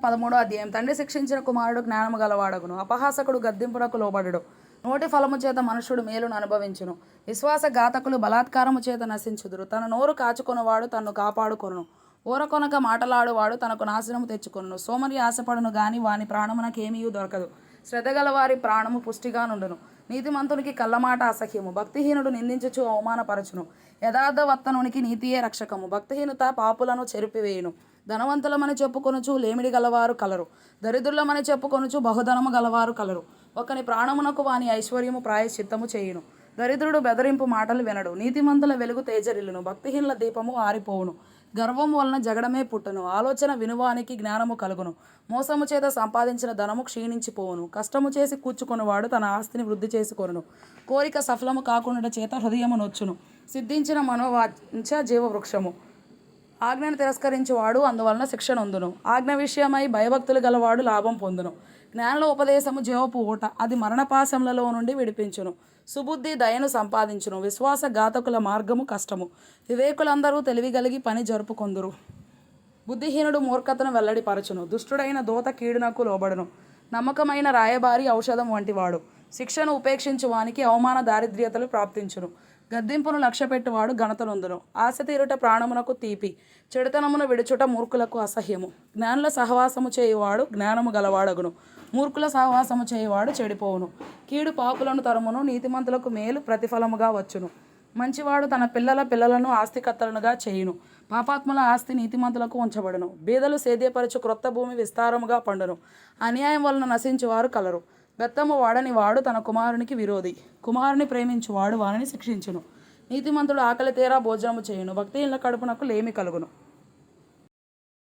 13వ అధ్యాయం. తండ్రి శిక్షించిన కుమారుడు జ్ఞానము గలవాడగును, అపహాసకుడు గద్దింపునకు లోబడుడు. నోటి ఫలము చేత మనుష్యుడు మేలును అనుభవించును, విశ్వాసఘాతకులు బలాత్కారము చేత నశించుదురు. తన నోరు కాచుకొనువాడు తన్ను కాపాడుకొనును, ఊరకొనక మాటలాడువాడు తనకు నాశనము తెచ్చుకొనును. సోమరి ఆశపడును గాని వాని ప్రాణమునకేమీ దొరకదు, శ్రద్ధగల వారి ప్రాణము పుష్టిగా నుండును. నీతిమంతునికి కళ్ళమాట అసహ్యము, భక్తిహీనుడు నిందించుచు అవమానపరచును. యథార్థవర్తనునికి నీతియే రక్షకము, భక్తిహీనత పాపులను చెరిపివేయును. ధనవంతులమని చెప్పుకొనుచు లేమిడి గలవారు కలరు, దరిద్రులమని చెప్పుకొనుచు బహుధనము గలవారు కలరు. ఒకని ప్రాణమునకు వాని ఐశ్వర్యము ప్రాయశ్చిత్తము చేయును. దరిద్రుడు బెదరింపు మాటలు వినడు, నీతిమంతుల వెలుగు తేజరిల్లును. భక్తిహీనుల దీపము ఆరిపోవును, గర్వము వలన జగడమే పుట్టును. ఆలోచన వినువానికి జ్ఞానము కలుగును, మోసము చేత సంపాదించిన ధనము క్షీణించిపోవును. కష్టము చేసి కూర్చుకొనువాడు తన ఆస్తిని వృద్ధి చేసుకొనును, కోరిక సఫలము కాకుండా చేత హృదయము నొచ్చును. సిద్ధించిన మనోవాంఛ జీవవృక్షము, ఆజ్ఞను తిరస్కరించువాడు అందువలన శిక్ష నొందును. ఆజ్ఞ విషయమై భయభక్తులు గలవాడు లాభం పొందును. జ్ఞానుల ఉపదేశము జీవపు ఊట, అది మరణపాశములలో నుండి విడిపించును. సుబుద్ధి దయను సంపాదించును, విశ్వాసఘాతకుల మార్గము కష్టము. వివేకులందరూ తెలివిగలిగి పని జరుపుకొందురు, బుద్ధిహీనుడు మూర్ఖతను వెల్లడిపరచును. దుష్టుడైన దూత కీడునకు లోబడును, నమ్మకమైన రాయబారి ఔషధం వంటివాడు. శిక్షను ఉపేక్షించు వానికి అవమాన దారిద్ర్యతలు ప్రాప్తించును, గద్దింపును లక్ష్యపెట్టువాడు ఘనత నొందును. ఆశ తీరుట ప్రాణమునకు తీపి, చెడుతనమును విడుచుట మూర్ఖులకు అసహ్యము. జ్ఞానుల సహవాసము చేయువాడు జ్ఞానము గలవాడగును, మూర్ఖుల సహవాసము చేయువాడు చెడిపోవును. కీడు పాపులను తరుమును, నీతిమంతులకు మేలు ప్రతిఫలముగా వచ్చును. మంచివాడు తన పిల్లలను ఆస్తికర్తలుగా చేయును, పాపాత్ముల ఆస్తి నీతిమంతులకు ఉంచబడును. బీదలు సేద్యపరచు క్రొత్త భూమి విస్తారముగా పండును, అన్యాయం వలన నశించువారు కలరు. బెత్తము వాడని వాడు తన కుమారునికి విరోధి, కుమారుని ప్రేమించువాడు వారిని శిక్షించును. నీతిమంతుడు ఆకలి తీరా భోజనము చేయును, భక్తిహీనుల కడుపునకు లేమి కలుగును.